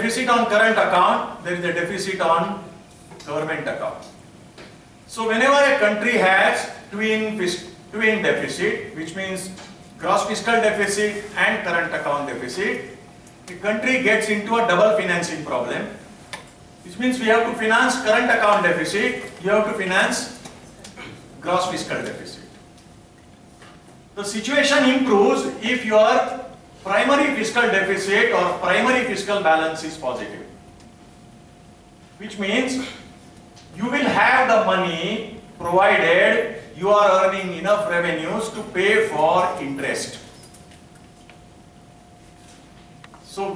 deficit on current account, there is a deficit on government account. So whenever a country has twin deficit, which means gross fiscal deficit and current account deficit, the country gets into a double financing problem, which means we have to finance current account deficit, you have to finance gross fiscal deficit. The situation improves if your primary fiscal deficit or primary fiscal balance is positive, which means you will have the money provided you are earning enough revenues to pay for interest. So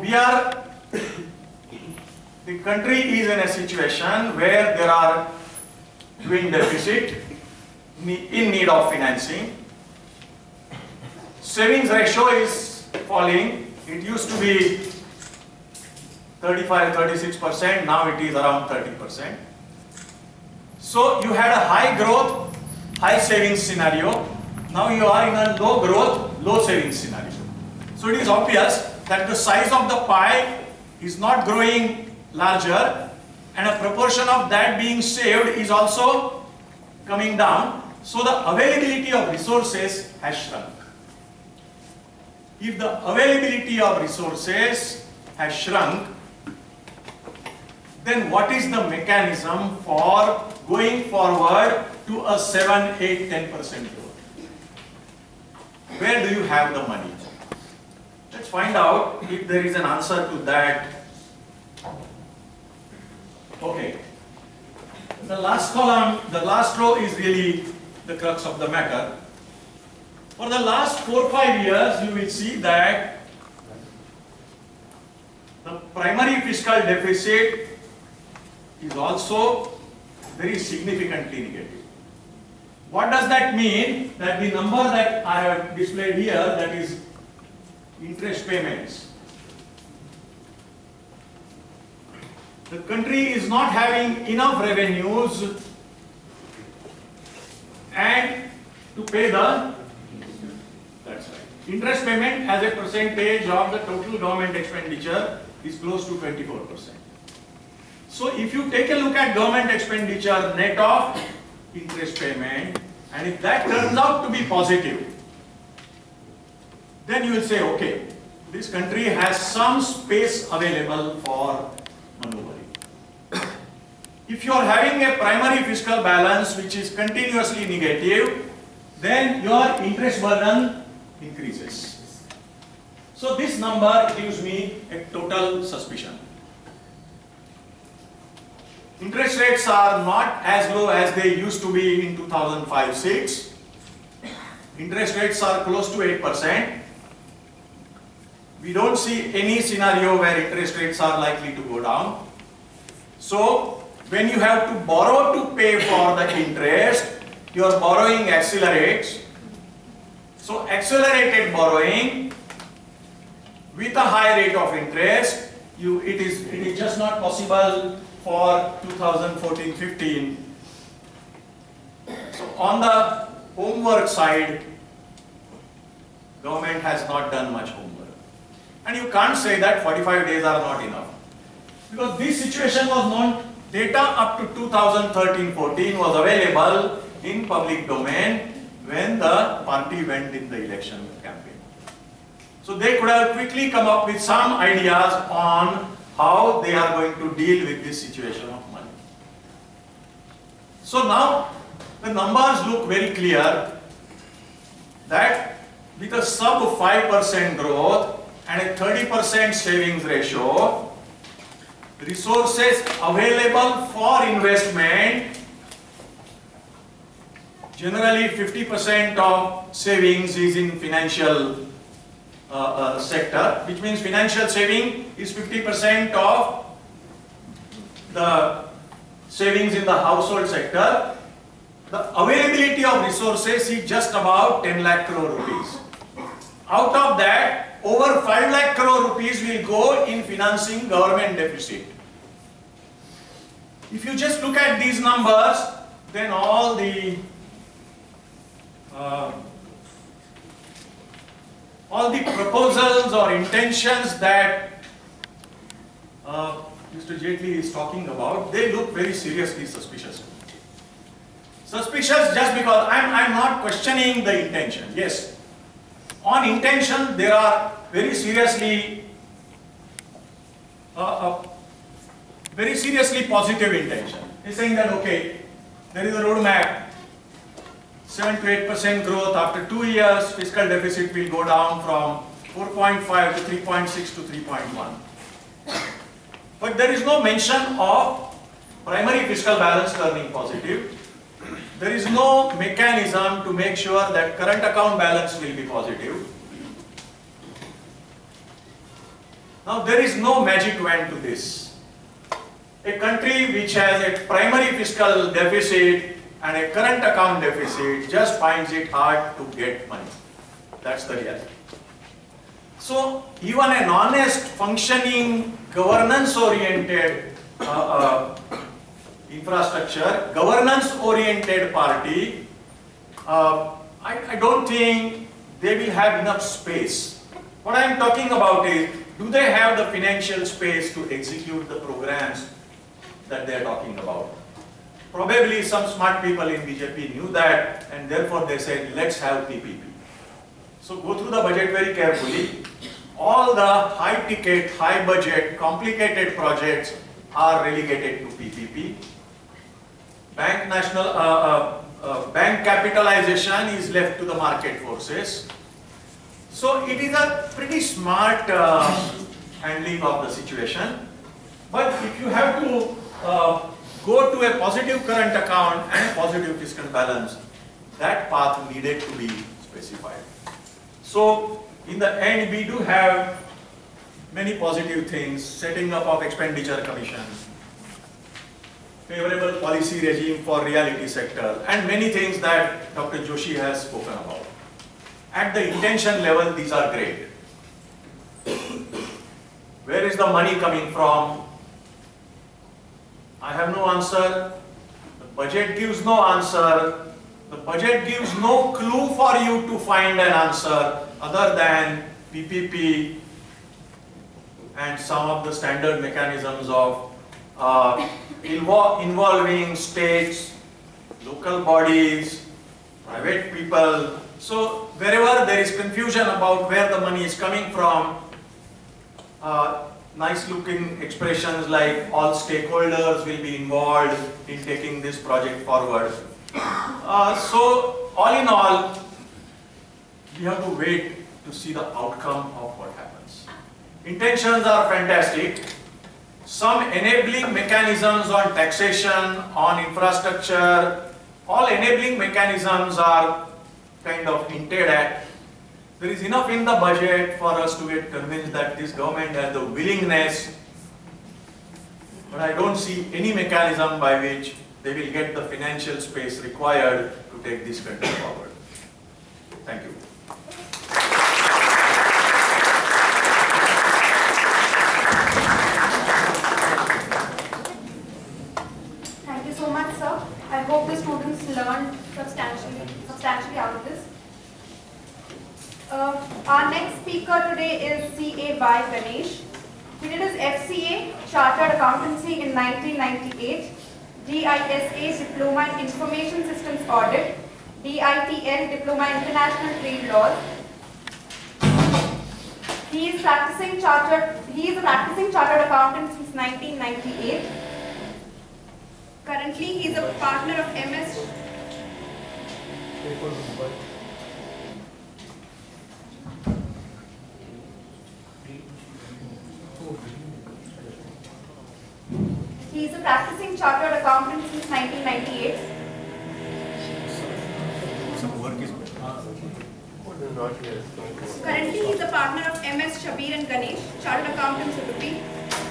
the country is in a situation where there are twin deficit in need of financing. Savings ratio is falling. It used to be 35-36%, now it is around 30%. So you had a high growth, high savings scenario. Now you are in a low growth, low savings scenario. So it is obvious that the size of the pie is not growing larger, and a proportion of that being saved is also coming down. So the availability of resources has shrunk. If the availability of resources has shrunk, then what is the mechanism for going forward to a 7, 8, 10% growth? Where do you have the money? Let's find out if there is an answer to that. Okay. The last column, the last row is really the crux of the matter. For the last 4 or 5 years, you will see that the primary fiscal deficit is also very significantly negative. What does that mean? That the number that I have displayed here, that is interest payments. The country is not having enough revenues and to pay the, that's right. Interest payment as a percentage of the total government expenditure is close to 24%. So if you take a look at government expenditure net of interest payment, and if that turns out to be positive, then you will say, okay, this country has some space available for maneuvering. If you are having a primary fiscal balance which is continuously negative, then your interest burden increases. So this number gives me a total suspicion. Interest rates are not as low as they used to be in 2005-06. Interest rates are close to 8%. We don't see any scenario where interest rates are likely to go down. So when you have to borrow to pay for the interest, your borrowing accelerates. So accelerated borrowing with a high rate of interest, it is just not possible for 2014-15. So on the homework side, government has not done much homework. And you can't say that 45 days are not enough. Because this situation was known, data up to 2013-14 was available in public domain when the party went in the election campaign. So they could have quickly come up with some ideas on how they are going to deal with this situation of money. So now the numbers look very clear that with a sub 5% growth and a 30% savings ratio, resources available for investment, generally 50% of savings is in financial sector, which means financial saving is 50% of the savings in the household sector. The availability of resources is just about 10 lakh crore rupees. Out of that, over 5 lakh crore rupees will go in financing government deficit. If you just look at these numbers, then all the proposals or intentions that Mr. Jaitley is talking about, they look very seriously suspicious. Suspicious just because I'm not questioning the intention. Yes, on intention there are very seriously positive intention. He's saying that okay, there is a roadmap, 7 to 8% growth after 2 years, fiscal deficit will go down from 4.5 to 3.6 to 3.1. But there is no mention of primary fiscal balance turning positive. There is no mechanism to make sure that current account balance will be positive. Now there is no magic wand to this. A country which has a primary fiscal deficit and a current account deficit just finds it hard to get money. That's the reality. So even an honest, functioning, governance-oriented infrastructure, governance-oriented party, I don't think they will have enough space. What I am talking about is, do they have the financial space to execute the programs that they are talking about? Probably some smart people in BJP knew that, and therefore they said, let's have PPP. So go through the budget very carefully. All the high-ticket, high-budget, complicated projects are relegated to PPP. Bank capitalization is left to the market forces. So it is a pretty smart handling of the situation. But if you have to go to a positive current account and a positive fiscal balance, that path needed to be specified. So in the end, we do have many positive things: setting up of expenditure commission, favorable policy regime for realty sector, and many things that Dr. Joshi has spoken about. At the intention level, these are great. Where is the money coming from? I have no answer. The budget gives no answer. The budget gives no clue for you to find an answer other than PPP and some of the standard mechanisms of involving states, local bodies, private people. So wherever there is confusion about where the money is coming from, nice looking expressions like all stakeholders will be involved in taking this project forward. So all in all, we have to wait to see the outcome of what happens. Intentions are fantastic. Some enabling mechanisms on taxation, on infrastructure, all enabling mechanisms are kind of hinted at. There is enough in the budget for us to get convinced that this government has the willingness, but I don't see any mechanism by which they will get the financial space required to take this country forward. Thank you. Thank you so much, sir. I hope the students learned substantially out of this. Our next speaker today is CA by Ganesh. He did his FCA, Chartered Accountancy in 1998, DISA, Diploma in Information Systems Audit, DITL, Diploma in International Trade Laws. He is a practicing chartered accountant since 1998. Currently, he is a partner of MS. He is a practicing chartered accountant since 1998. Some work is Currently, he is a partner of MS Shabir and Ganesh, Chartered Accountants, Udupi,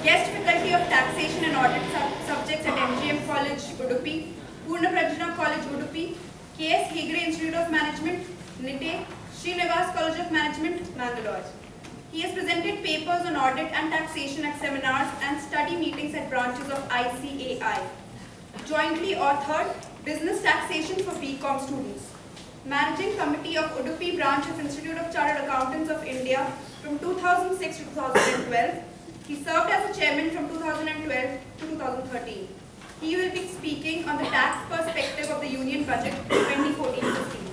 Guest Faculty of Taxation and Audit Subjects at MGM College, Udupi, Purna Prajna College, Udupi, KS Hegde Institute of Management, NITE, Srinivas College of Management, Bangalore. He has presented papers on audit and taxation at seminars and study meetings at branches of ICAI. Jointly authored Business Taxation for BCom students. Managing Committee of Udupi Branch of Institute of Chartered Accountants of India from 2006 to 2012. He served as a chairman from 2012 to 2013. He will be speaking on the tax perspective of the Union Budget 2014-15.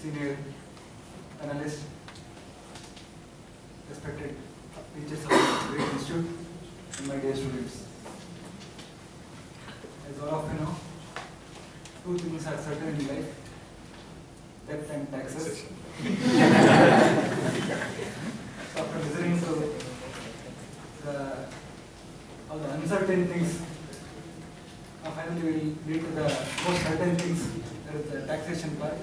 Senior analysts, respected teachers of the great institute, and my dear students. As all of you know, two things are certain in life: death and taxes. After listening to all the uncertain things, finally we will lead to the most certain things, that is the taxation part.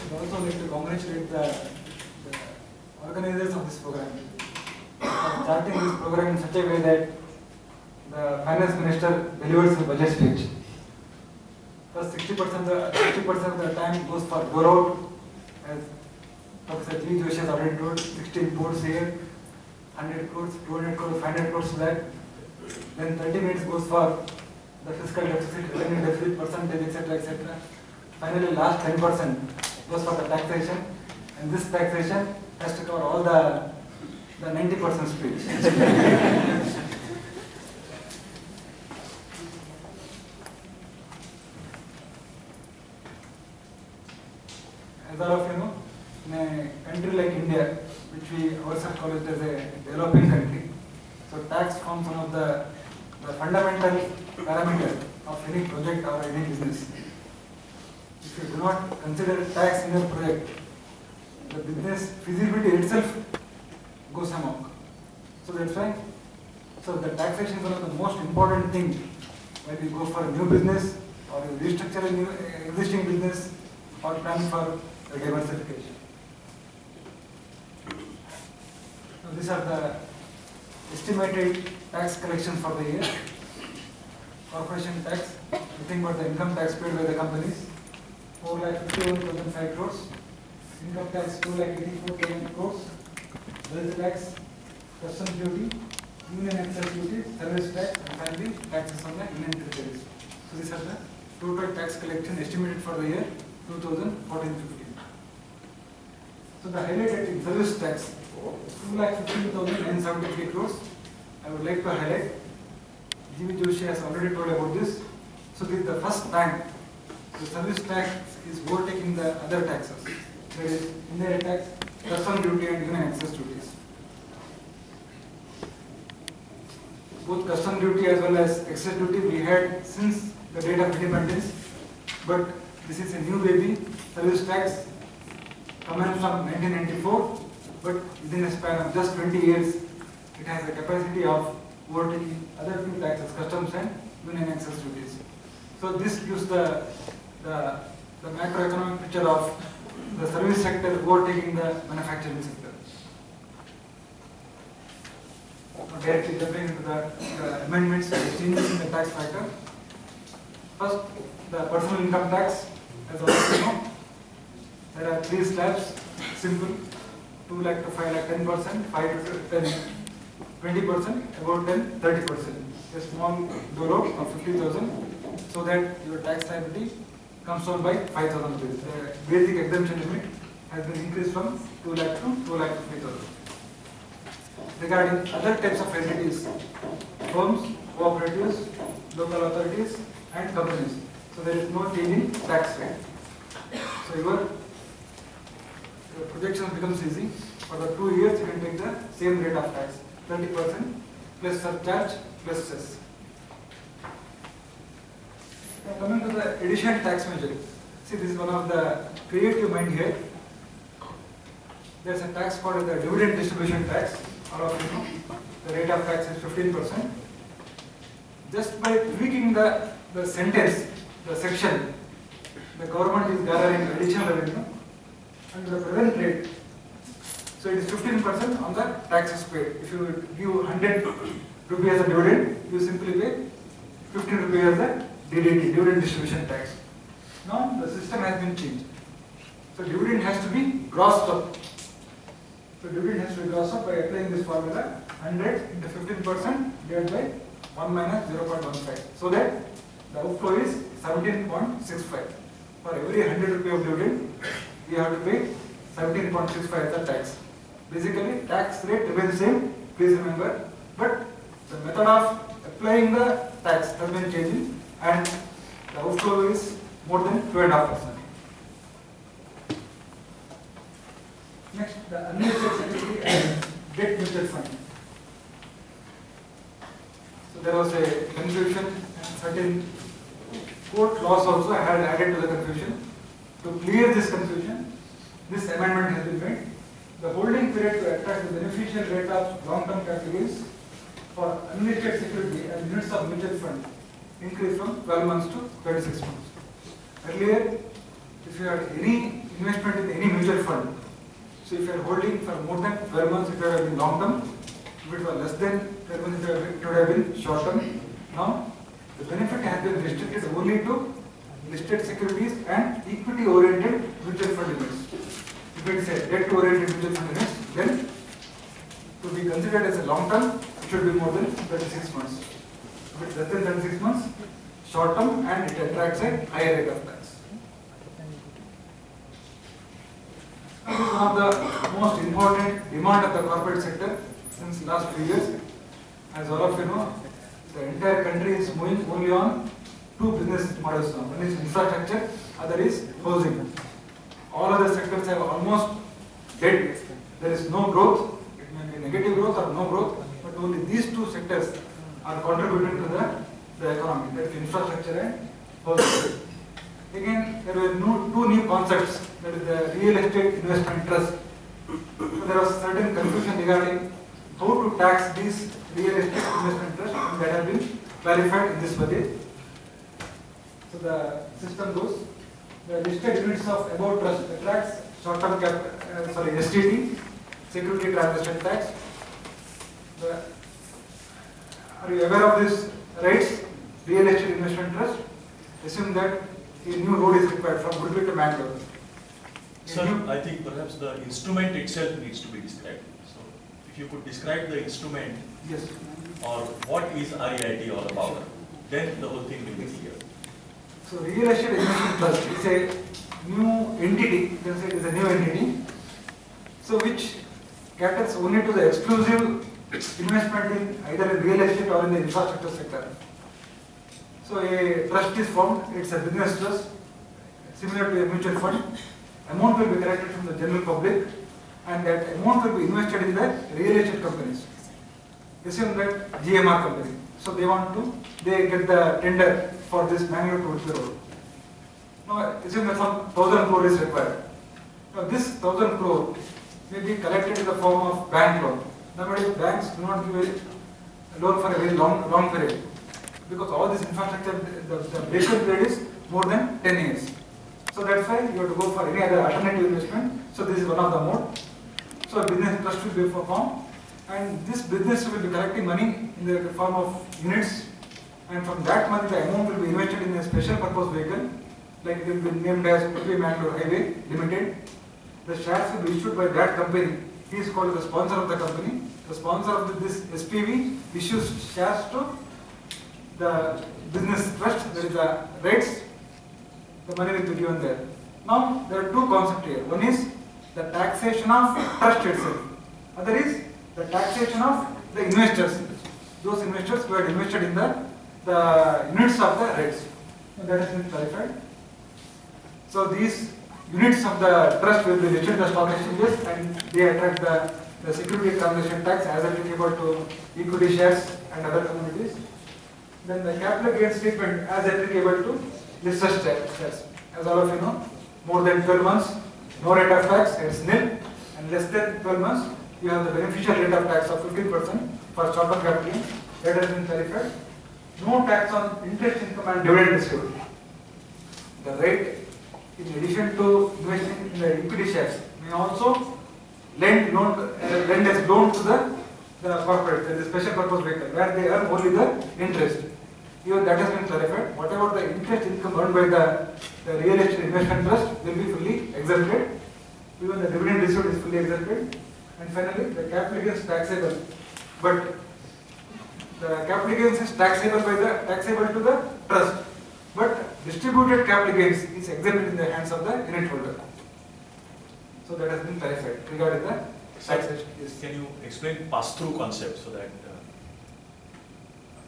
I would also like to congratulate the organizers of this program for starting this program in such a way that the finance minister delivers the budget speech. First 60% of the time goes for borrowed, as Professor G. Joshi has already told, 16 crores here, 100 crores, 200 crores, 500 crores to that. Then 30 minutes goes for the fiscal deficit, revenue deficit percentage, etc., etc. Finally, last 10% goes for the taxation, and this taxation has to cover all the 90% speech. As all of you know, in a country like India, which we ourselves call it as a developing country, so tax forms one of the fundamental parameters of any project or any business. If you do not consider tax in your project, the business feasibility itself goes amok. So that's why, the taxation is one of the most important things when you go for a new business or you restructure a new existing business or plan for a diversification. So these are the estimated tax collections for the year. Corporation tax, nothing but the income tax paid by the companies, 4,51,005 crores. Income tax, 2,84,000 crores. Wealth tax, customs duty, union excise duty, service tax, and finally taxes on the union territories. So these are the total tax collection estimated for the year 2014-15. So the highlighted in service tax, 2,15,973 crores. I would like to highlight, G.V. Joshi has already told about this. So this is the first time the service tax is overtaking the other taxes. That is indirect tax, customs duty, and union excise duties. Both customs duty as well as excise duty we had since the date of independence, but this is a new baby. Service tax commenced from 1994, but within a span of just 20 years, it has a capacity of overtaking other two taxes, customs and union excise duties. So this gives the macroeconomic picture of the service sector overtaking the manufacturing sector. Now directly jumping into the amendments, the changes in the tax factor. First, the personal income tax, as already know, there are three slabs, simple, 2 lakh to 5 lakh 10%, 5 to 10, 20%, about 10, 30%. A small dolo of 50,000, so that your tax liability comes down by 5,000 rupees. The basic exemption limit has been increased from 2 lakh to 2 lakh 50,000. Regarding other types of entities, firms, cooperatives, local authorities, and companies. So there is no change in tax rate. So your projection becomes easy. For the 2 years, you can take the same rate of tax, 30% plus surcharge plus cess. Now coming to the additional tax measure. See, this is one of the creative mind here. There is a tax called the dividend distribution tax. All of you know, the rate of tax is 15%. Just by tweaking the sentence, the section, the government is gathering additional revenue under the present rate. So it is 15% on the taxes paid. If you give 100 rupees as a dividend, you simply pay 15 rupees as a DDT, dividend distribution tax. Now the system has been changed. So dividend has to be grossed up. So dividend has to be grossed up by applying this formula: 100 into 15% divided by 1 minus 0.15. So that the outflow is 17.65. For every 100 rupee of dividend, we have to pay 17.65 as the tax. Basically, tax rate remains the same, please remember, but the method of applying the tax has been changing, and the outflow is more than 2.5%. Next, the unlisted security and debt mutual fund. So there was a confusion, and certain court laws also had added to the confusion. To clear this confusion, this amendment has been made. The holding period to attract the beneficial rate of long-term categories for unlisted security and units of mutual fund increased from 12 months to 36 months. Earlier, if you had any investment in any mutual fund, so if you are holding for more than 12 months, it would have been long-term. If it was less than 12 months, it would have been short-term. Now, the benefit has been restricted only to listed securities and equity-oriented mutual fund units. If it is a debt-oriented mutual fund units, then to be considered as a long-term, it should be more than 36 months. If it is less than 36 months, short-term, and it attracts a higher rate of tax. This is one of the most important demand of the corporate sector since last few years. As all of you know, the entire country is moving only on two business models now. One is infrastructure, other is housing. All other sectors have almost dead. There is no growth. It may be negative growth or no growth, but only these two sectors are contributing to the economy. That is infrastructure and housing. Again, there were two new concepts. That is the real estate investment trust. So there was certain confusion regarding how to tax these real estate investment trusts, and that has been clarified in this budget. So the system goes: the listed units of above trust attracts short-term STT, security transaction tax. Are you aware of this rights? Real estate investment trust. Assume that a new road is required from Udupi to Mangalore. Sir, I think perhaps the instrument itself needs to be described. So, if you could describe the instrument, yes, or what is REIT all about, then the whole thing will be clear. So, real estate investment trust is a new entity. You can say it is a new entity. So, which caters only to the exclusive investment in either in real estate or in the infrastructure sector. So, a trust is formed. It's a business trust, similar to a mutual fund. Amount will be collected from the general public, and that amount will be invested in the real estate companies. Assume that GMR company. So they get the tender for this Mangalore to Udupi road. Now assume that some 1,000 crore is required. Now this 1,000 crore may be collected in the form of bank loan. Nowadays banks do not give a loan for a very long period, because all this infrastructure, the duration period is more than 10 years. So that's why you have to go for any other alternative investment. So this is one of the mode. So business trust will be formed, and this business will be collecting money in the form of units, and from that money the amount will be invested in a special purpose vehicle, like it will be named as Udupi Mangalore Highway Limited. The shares will be issued by that company. He is called the sponsor of the company. The sponsor of this SPV issues shares to the business trust. There is the rights. The money will be given there. Now, there are two concepts here. One is the taxation of trust itself. Other is the taxation of the investors. Those investors who had invested in the units of the rights. So that has been clarified. So these units of the trust will be listed in the stock exchanges and they attract the security transaction tax as applicable to equity shares and other commodities. Then the capital gains treatment as applicable to listed shares. As all of you know, more than 12 months, no rate of tax, it's nil, and less than 12 months, you have the beneficial rate of tax of 15% for short-term capital gains. That has been clarified. No tax on interest income and dividend received. The rate, in addition to investing in the equity shares, may also lend as loan to the corporate, the special purpose vehicle, where they earn only the interest. Even that has been clarified. Whatever the interest income earned by the real estate investment trust will be fully exempted. Even the dividend received is fully exempted. And finally, the capital gains taxable. But the capital gains is taxable to the trust. But distributed capital gains is exempted in the hands of the unit holder. So that has been clarified regarding the taxation. Yes. Can you explain pass-through concept so that?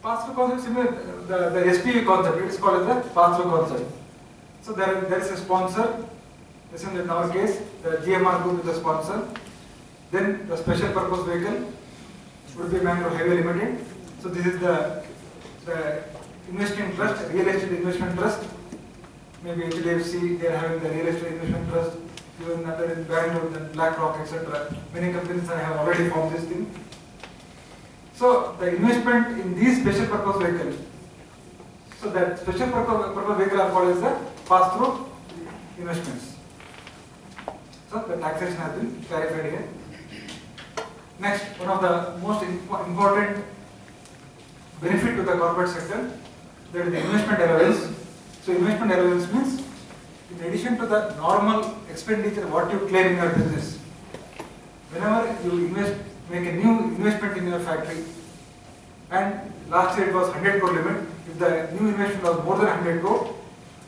Pass-through concept, similar, the SPV concept, it is called as the pass-through concept. So there is a sponsor, as in our case, the GMR group is the sponsor. Then the special purpose vehicle would be Mangrove Highway Limited. So this is the investing trust, real estate investment trust. Maybe HDFC, they are having the real estate investment trust. Even other in Bangalore, then BlackRock, etc. Many companies have already formed this thing. So the investment in these special purpose vehicles, so that special purpose vehicle are called as the pass-through investments. So the taxation has been clarified here. Next, one of the most important benefit to the corporate sector, that is the investment allowance. So investment allowance means, in addition to the normal expenditure what you claim in your business, whenever you make a new investment in your factory, and last year it was 100 crore limit, if the new investment was more than 100 crore,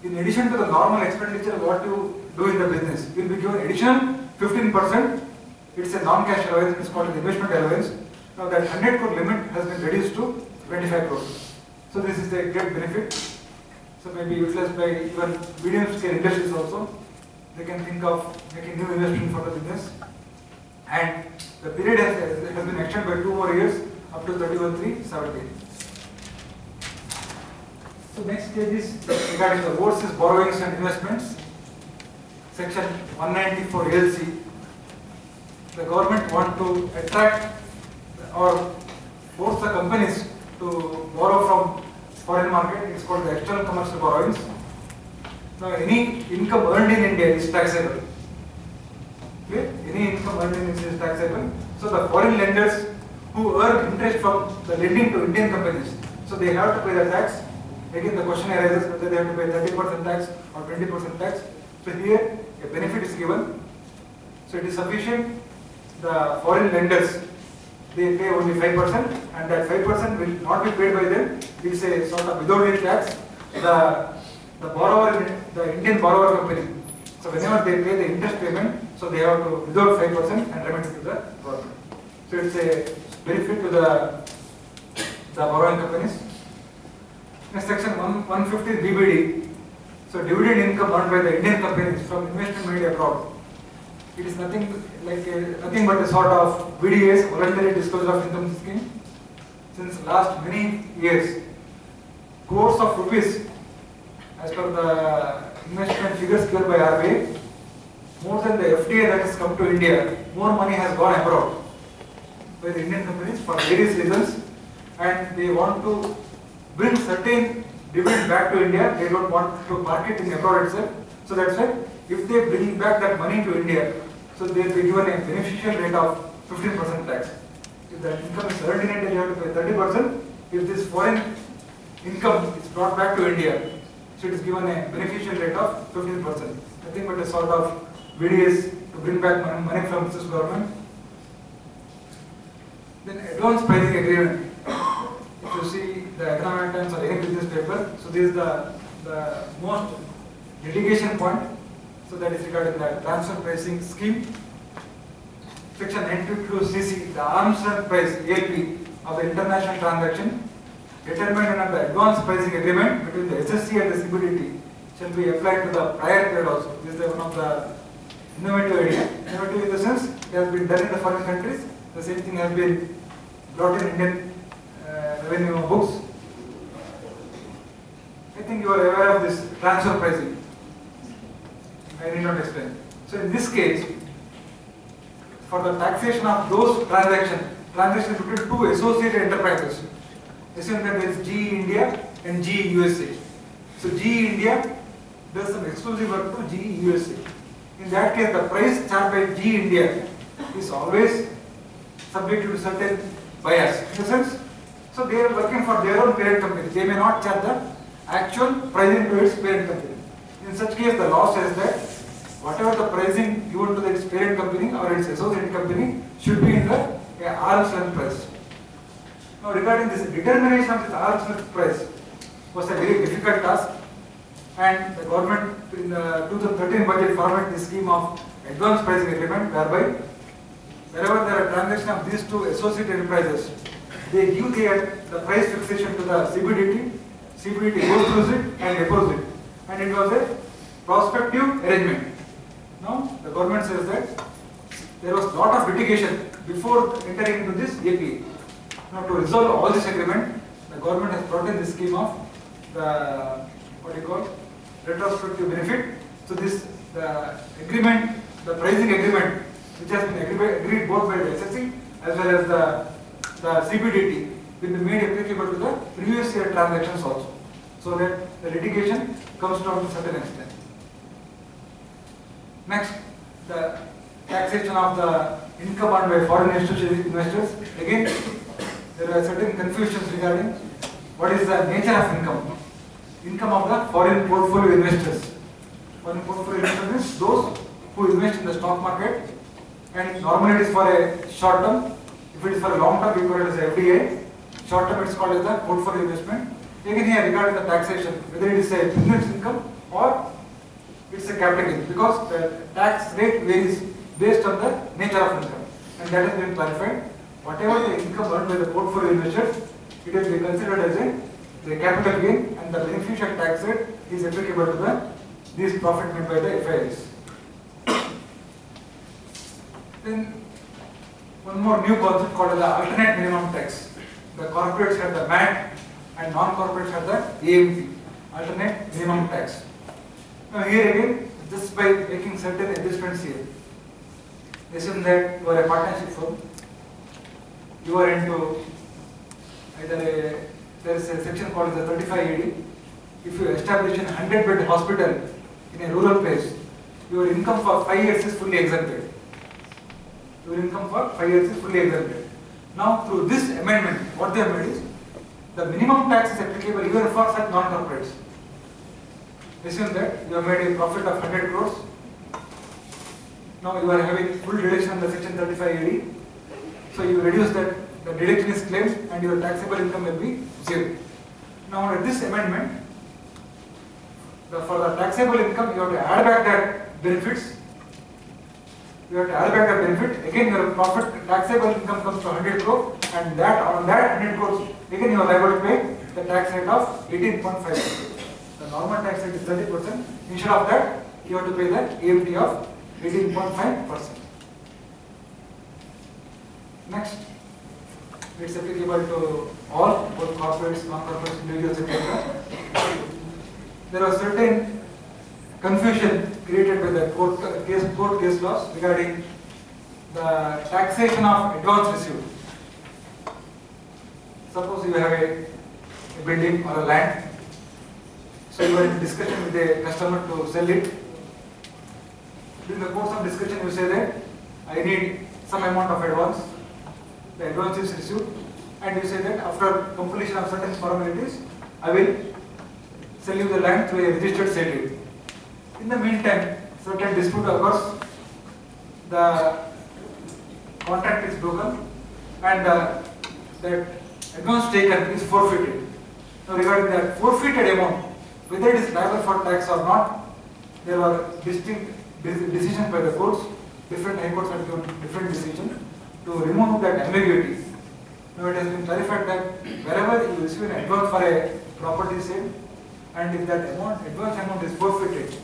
in addition to the normal expenditure what you do in the business, you will be given additional 15%. It's a non-cash allowance, it's called the investment allowance. Now that 100 crore limit has been reduced to 25 crore. So this is a great benefit. So maybe utilized by even medium scale industries also. They can think of making new investment for the business. And the period has been extended by 2 more years up to 31/3/17. So next page is regarding the overseas borrowings and investments. Section 194 LC. The government want to attract or force the companies to borrow from foreign market. It's called the external commercial borrowings. Now any income earned in India is taxable. Okay? Any income earned in India is taxable. So the foreign lenders who earn interest from the lending to Indian companies, so they have to pay the tax. Again the question arises whether they have to pay 30% tax or 20% tax. So here a benefit is given. So it is sufficient. The foreign lenders, they pay only 5%, and that 5% will not be paid by them. It is a sort of withholding tax. The borrower, the Indian borrower company, so whenever they pay the interest payment, so they have to withhold 5% and remit it to the government. So it's a benefit to the borrowing companies. Next section 115 BBD. So dividend income earned by the Indian companies from investment made abroad. It is nothing but a sort of VDS, voluntary disclosure of income scheme. Since last many years, crores of rupees, as per the investment figures given by RBI, more than the FDI that has come to India, more money has gone abroad by the Indian companies for various reasons, and they want to bring certain dividend back to India. They don't want to market in abroad itself. So that's why if they bring back that money to India, so they will be given a beneficial rate of 15% tax. If the income is earned in India, you have to pay 30%. If this foreign income is brought back to India, so it is given a beneficial rate of 15%. Nothing but a sort of VDS to bring back money from this government. Then advance pricing agreement. If you see the Economic Times or any business paper, so this is the most litigation point. So that is regarding the transfer pricing scheme. Section 922CC, the arm's length price ALP of the international transaction determined under the advance pricing agreement between the SSC and the CBDT shall be applied to the prior period also. This is one of the innovative idea. Innovative in the sense it has been done in the foreign countries. The same thing has been brought in Indian revenue books. I think you are aware of this transfer pricing. I need not explain. So in this case, for the taxation of those transactions between two associated enterprises, assume that there is GE India and GE USA. So GE India does some exclusive work to GE USA. In that case, the price charged by GE India is always subject to certain bias. In the sense, so they are working for their own parent company. They may not charge the actual pricing to its parent company. In such case, the law says that whatever the pricing given to its parent company or its associated company should be in the arm's length price. Now, regarding this determination of this arm's length price was a very difficult task, and the government in the 2013 budget formed this scheme of advance pricing agreement, whereby wherever there are transactions of these two associated enterprises, they give the price fixation to the CBDT. CBDT goes through it and approves it, and it was a prospective arrangement. Now, the government says that there was a lot of litigation before entering into this APA. Now, to resolve all this agreement, the government has brought in this scheme of the retrospective benefit. So, the agreement, the pricing agreement, which has been agreed both by the SSC as well as the CBDT, will be made applicable to the previous year transactions also, so that the litigation comes down to a certain extent. Next, the taxation of the income earned by foreign institutional investors. Again, there are certain confusions regarding what is the nature of income. Income of the foreign portfolio investors. Foreign portfolio investors means those who invest in the stock market, and normally it is for a short term. If it is for a long term, we call it as FDI. Short term, it is called as the portfolio investment. Again, here regarding the taxation, whether it is a business income or it's a capital gain, because the tax rate varies based on the nature of income, and that has been clarified. Whatever the income earned by the portfolio investors, it will be considered as the capital gain, and the beneficial tax rate is applicable to these profit made by the FIIs. Then one more new concept called the alternate minimum tax. The corporates have the MAT and non-corporates have the AMT, alternate minimum tax. Now here again, just by making certain adjustments here, assume that you are a partnership firm, you are into either there is a section called the 35AD. If you establish a 100-bed hospital in a rural place, your income for 5 years is fully exempted. Your income for 5 years is fully exempted. Now through this amendment, what they have made is, the minimum tax is applicable even for such non-corporates. Assume that you have made a profit of 100 crores. Now you are having full deduction under section 35AD. So you reduce that, the deduction is claimed, and your taxable income will be 0. Now under this amendment, for the taxable income, you have to add back that benefits. You have to add back that benefit. Again, your profit taxable income comes to 100 crore, and that on that 100 crores, again you are liable to pay the tax rate of 18.5%. The normal tax rate is 30%. Instead of that, you have to pay the AMT of 18.5%. Next, it's applicable to all, both corporates, non-corporates, individuals, etc. There was certain confusion created by the court case laws regarding the taxation of advance received. Suppose you have a building or a land, so you are in discussion with the customer to sell it. During the course of discussion, you say that I need some amount of advance. The advance is received, and you say that after completion of certain formalities, I will sell you the land through a registered sale deed. In the meantime, certain dispute occurs, the contract is broken, and that advance taken is forfeited. Now regarding that forfeited amount, whether it is liable for tax or not, there are distinct decisions by the courts. Different high courts have given different decisions to remove that ambiguity. Now it has been clarified that wherever you receive an advance for a property sale, and if that amount, advance amount is forfeited,